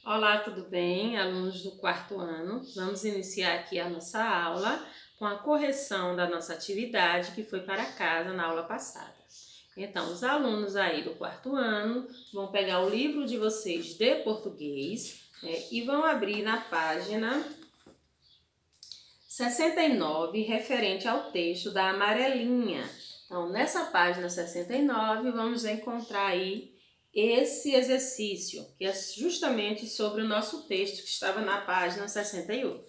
Olá, tudo bem? Alunos do quarto ano, vamos iniciar aqui a nossa aula com a correção da nossa atividade que foi para casa na aula passada. Então, os alunos aí do quarto ano vão pegar o livro de vocês de português, e vão abrir na página 69, referente ao texto da amarelinha. Então, nessa página 69, vamos encontrar aí esse exercício, que é justamente sobre o nosso texto que estava na página 68.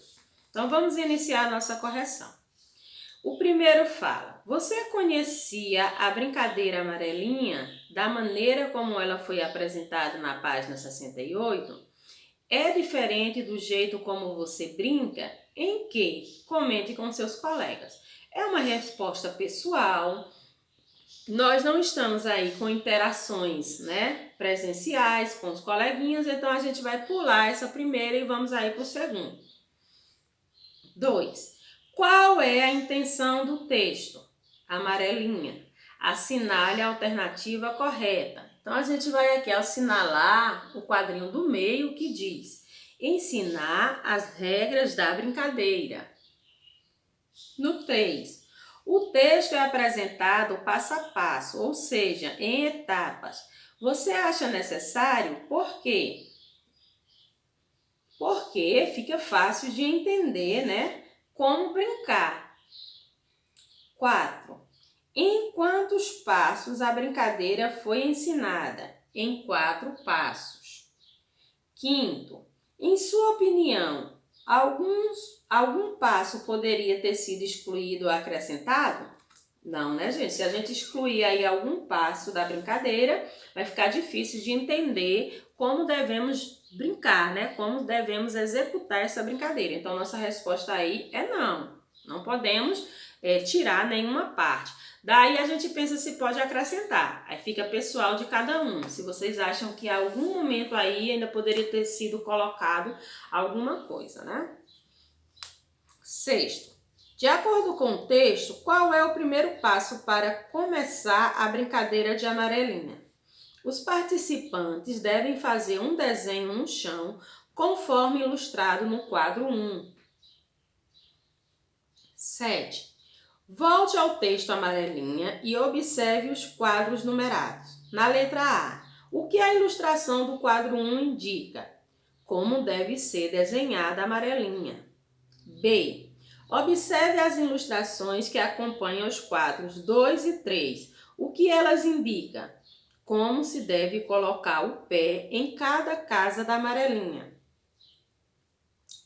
Então, vamos iniciar a nossa correção. O primeiro fala: você conhecia a brincadeira amarelinha da maneira como ela foi apresentada na página 68? É diferente do jeito como você brinca? Em que? Comente com seus colegas. É uma resposta pessoal. Nós não estamos aí com interações, presenciais com os coleguinhas, então a gente vai pular essa primeira e vamos aí para o segundo. 2. Qual é a intenção do texto? Amarelinha. Assinale a alternativa correta. Então a gente vai aqui assinalar o quadrinho do meio que diz: ensinar as regras da brincadeira. No 3. O texto é apresentado passo a passo, ou seja, em etapas. Você acha necessário? Por quê? Porque fica fácil de entender, como brincar. 4. Em quantos passos a brincadeira foi ensinada? Em 4 passos. 5. Em sua opinião, algum passo poderia ter sido excluído ou acrescentado? Não, né, gente? Se a gente excluir aí algum passo da brincadeira, vai ficar difícil de entender como devemos brincar, como devemos executar essa brincadeira. Então, nossa resposta aí é não. Não podemos tirar nenhuma parte. Daí a gente pensa se pode acrescentar. Aí fica pessoal de cada um. Se vocês acham que em algum momento aí ainda poderia ter sido colocado alguma coisa, né? 6. De acordo com o texto, qual é o primeiro passo para começar a brincadeira de amarelinha? Os participantes devem fazer um desenho no chão, conforme ilustrado no quadro 1. 7. Volte ao texto amarelinha e observe os quadros numerados. Na letra A, o que a ilustração do quadro 1 indica? Como deve ser desenhada a amarelinha. B. Observe as ilustrações que acompanham os quadros 2 e 3. O que elas indicam? Como se deve colocar o pé em cada casa da amarelinha.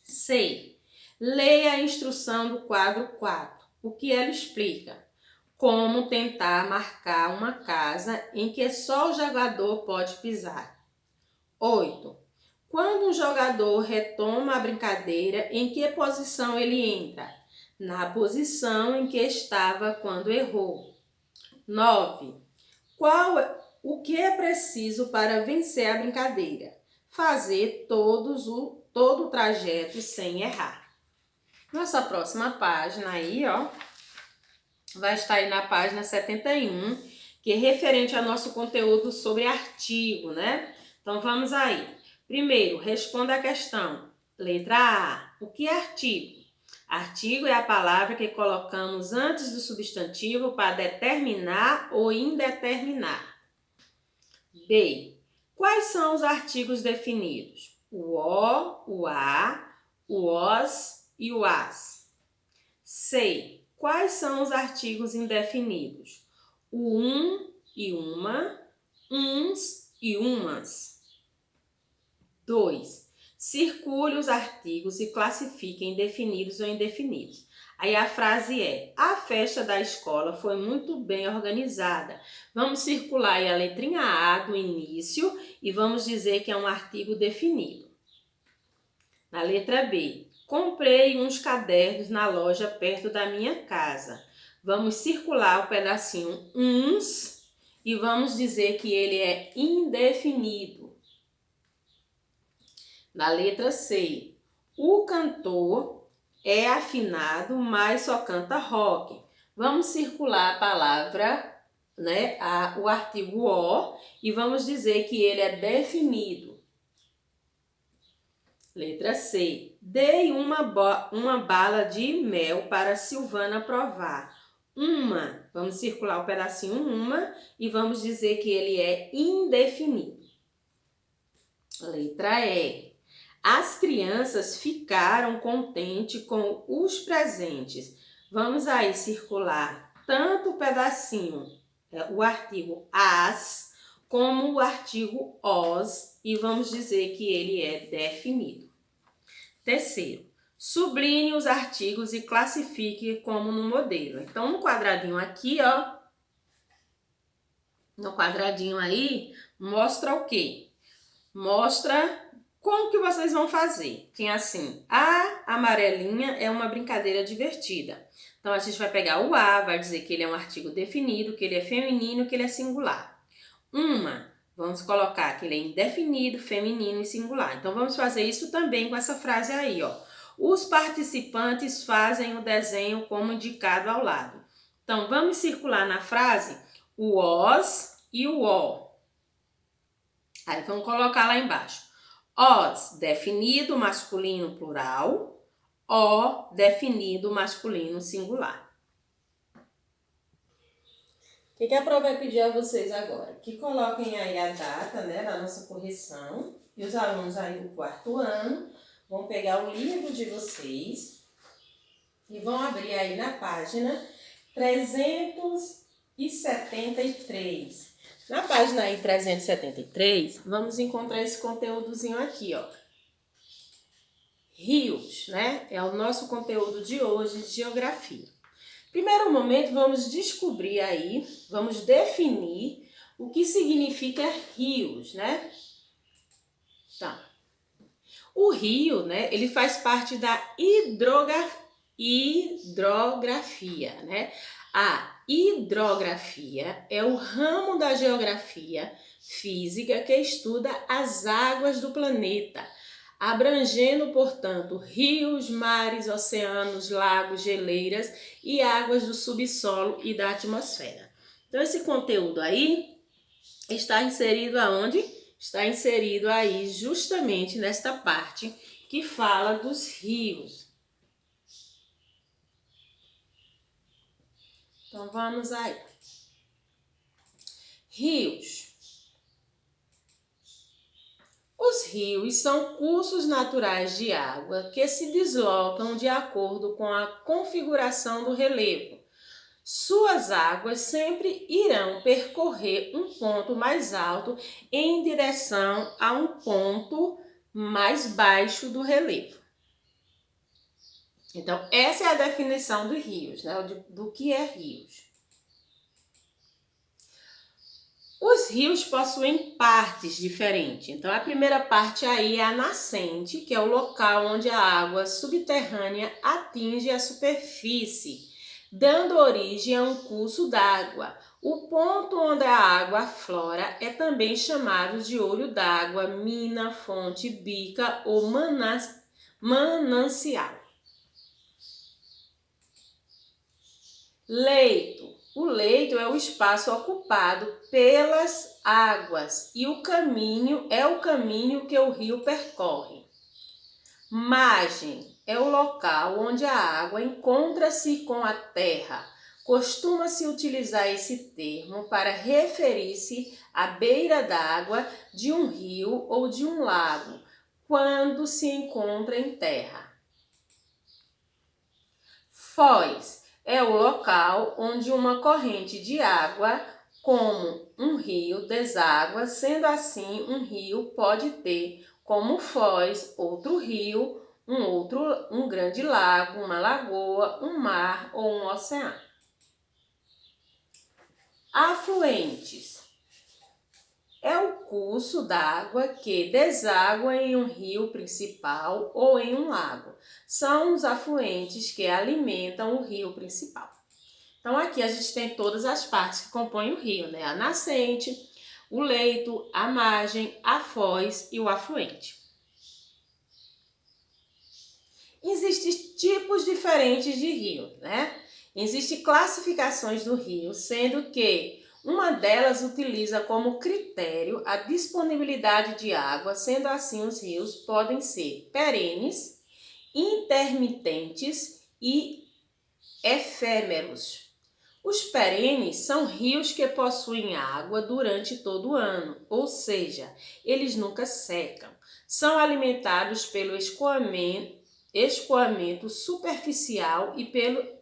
C. Leia a instrução do quadro 4. O que ela explica? Como tentar marcar uma casa em que só o jogador pode pisar. 8. Quando um jogador retoma a brincadeira, em que posição ele entra? Na posição em que estava quando errou. 9. O que é preciso para vencer a brincadeira? Fazer todo o trajeto sem errar. Nossa próxima página aí, vai estar aí na página 71, que é referente ao nosso conteúdo sobre artigo, Então vamos aí. Primeiro, responda a questão. Letra A. O que é artigo? Artigo é a palavra que colocamos antes do substantivo para determinar ou indeterminar. B. Quais são os artigos definidos? O o a, o os e o as. C. Quais são os artigos indefinidos? O e uma, uns e umas. 2. Circule os artigos e classifique em definidos ou indefinidos. Aí a frase é: a festa da escola foi muito bem organizada. Vamos circular aí a letrinha A do início e vamos dizer que é um artigo definido. Na letra B, comprei uns cadernos na loja perto da minha casa. Vamos circular o pedacinho uns e vamos dizer que ele é indefinido. Na letra C, o cantor é afinado, mas só canta rock. Vamos circular a palavra, o artigo o, e vamos dizer que ele é definido. Letra C. Dei uma bala de mel para Silvana provar. Uma, vamos circular o pedacinho uma e vamos dizer que ele é indefinido. Letra E. As crianças ficaram contentes com os presentes. Vamos aí circular tanto o pedacinho, o artigo as, como o artigo os, e vamos dizer que ele é definido. Terceiro, sublinhe os artigos e classifique como no modelo. Então, no quadradinho aqui, ó, no quadradinho aí, mostra o quê? Mostra como que vocês vão fazer. Tem assim, a amarelinha é uma brincadeira divertida. Então, a gente vai pegar o A, vai dizer que ele é um artigo definido, que ele é feminino, que ele é singular. Uma, vamos colocar que ele é indefinido, feminino e singular. Então, vamos fazer isso também com essa frase aí, ó. Os participantes fazem o desenho como indicado ao lado. Então, vamos circular na frase o os e o o. Aí, vamos colocar lá embaixo. Os, definido, masculino, plural. O, definido, masculino, singular. O que a prova vai pedir a vocês agora? Que coloquem aí a data, né, da nossa correção. E os alunos aí do 4º ano vão pegar o livro de vocês e vão abrir aí na página 373. Na página aí 373, vamos encontrar esse conteúdozinho aqui, ó. Rios, né? É o nosso conteúdo de hoje de geografia. Primeiro momento, vamos descobrir aí, vamos definir o que significa rios, né? Tá. O rio, né, ele faz parte da hidrografia, né? A hidrografia é o ramo da geografia física que estuda as águas do planeta, abrangendo, portanto, rios, mares, oceanos, lagos, geleiras e águas do subsolo e da atmosfera. Então, esse conteúdo aí está inserido aonde? Está inserido aí justamente nesta parte que fala dos rios. Então, vamos aí. Rios. Os rios são cursos naturais de água que se deslocam de acordo com a configuração do relevo. Suas águas sempre irão percorrer um ponto mais alto em direção a um ponto mais baixo do relevo. Então, essa é a definição dos rios, né? Do que é rios. Os rios possuem partes diferentes. Então, a primeira parte aí é a nascente, que é o local onde a água subterrânea atinge a superfície, dando origem a um curso d'água. O ponto onde a água aflora é também chamado de olho d'água, mina, fonte, bica ou manancial. Leito. O leito é o espaço ocupado pelas águas e o caminho é o caminho que o rio percorre. Margem é o local onde a água encontra-se com a terra. Costuma-se utilizar esse termo para referir-se à beira d'água de um rio ou de um lago, quando se encontra em terra. Foz é o local onde uma corrente de água, como um rio, deságua, sendo assim, um rio pode ter como foz outro rio, um grande lago, uma lagoa, um mar ou um oceano. Afluentes é o curso d'água que deságua em um rio principal ou em um lago. São os afluentes que alimentam o rio principal. Então, aqui a gente tem todas as partes que compõem o rio, né? A nascente, o leito, a margem, a foz e o afluente. Existem tipos diferentes de rio, né? Existem classificações do rio, sendo que Uma delas utiliza como critério a disponibilidade de água, sendo assim os rios podem ser perenes, intermitentes e efêmeros. Os perenes são rios que possuem água durante todo o ano, ou seja, eles nunca secam. São alimentados pelo escoamento superficial e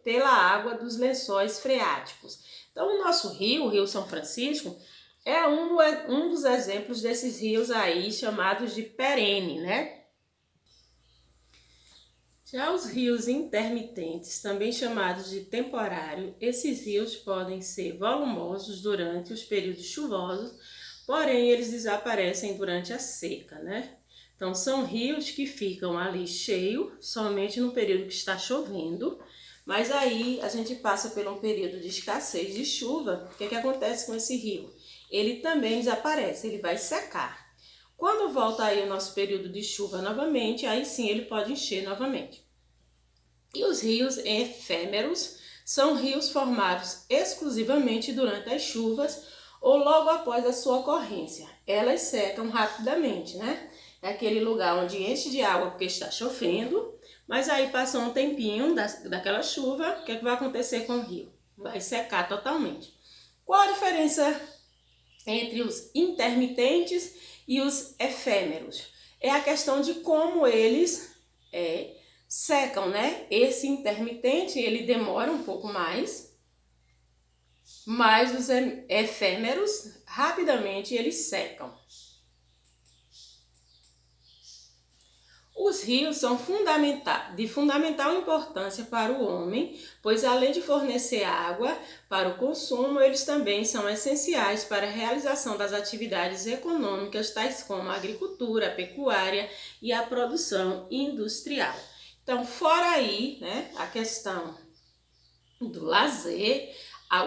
pela água dos lençóis freáticos. Então, o nosso rio, o Rio São Francisco, é um dos exemplos desses rios aí chamados de perene, né? Já os rios intermitentes, também chamados de temporário, esses rios podem ser volumosos durante os períodos chuvosos, porém eles desaparecem durante a seca, né? Então são rios que ficam ali cheios somente no período que está chovendo, mas aí a gente passa por um período de escassez de chuva. O que acontece com esse rio? Ele também desaparece, ele vai secar. Quando volta aí o nosso período de chuva novamente, aí sim ele pode encher novamente. E os rios efêmeros são rios formados exclusivamente durante as chuvas ou logo após a sua ocorrência. Elas secam rapidamente, né? É aquele lugar onde enche de água porque está chovendo, mas aí passou um tempinho daquela chuva, o que vai acontecer com o rio? Vai secar totalmente. Qual a diferença entre os intermitentes e os efêmeros? É a questão de como eles secam, né? Esse intermitente, ele demora um pouco mais, mas os efêmeros, rapidamente eles secam. Os rios são de fundamental importância para o homem, pois além de fornecer água para o consumo, eles também são essenciais para a realização das atividades econômicas, tais como a agricultura, a pecuária e a produção industrial. Então, fora aí, né, a questão do lazer,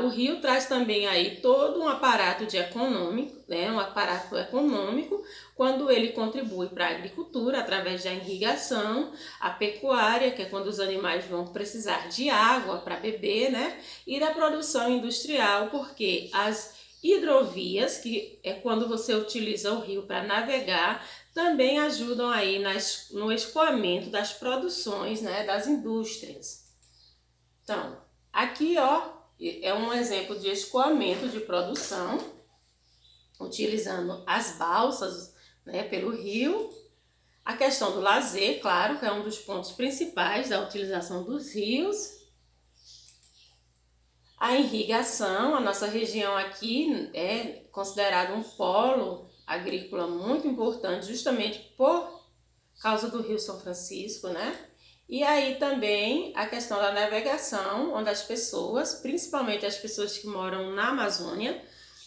o rio traz também aí todo um aparato econômico, né, um aparato econômico, quando ele contribui para a agricultura através da irrigação, a pecuária, que é quando os animais vão precisar de água para beber, né, e da produção industrial, porque as hidrovias, que é quando você utiliza o rio para navegar, também ajudam aí no escoamento das produções, né, das indústrias. Então, aqui é um exemplo de escoamento de produção, utilizando as balsas, né, pelo rio. A questão do lazer, claro, que é um dos pontos principais da utilização dos rios. A irrigação, a nossa região aqui é considerada um polo agrícola muito importante, justamente por causa do Rio São Francisco, né? E aí também a questão da navegação, onde as pessoas, principalmente as pessoas que moram na Amazônia,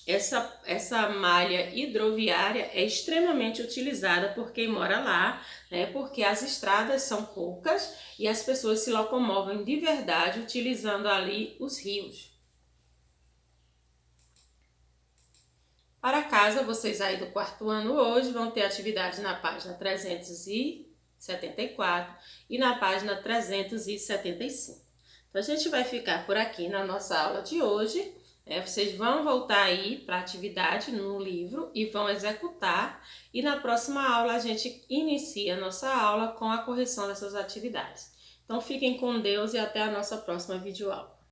essa malha hidroviária é extremamente utilizada por quem mora lá, né? Porque as estradas são poucas e as pessoas se locomovem de verdade utilizando ali os rios. Para casa, vocês aí do quarto ano hoje vão ter atividade na página 374 e na página 375. Então, a gente vai ficar por aqui na nossa aula de hoje. Vocês vão voltar aí para a atividade no livro e vão executar. E na próxima aula, a gente inicia a nossa aula com a correção dessas atividades. Então, fiquem com Deus e até a nossa próxima videoaula.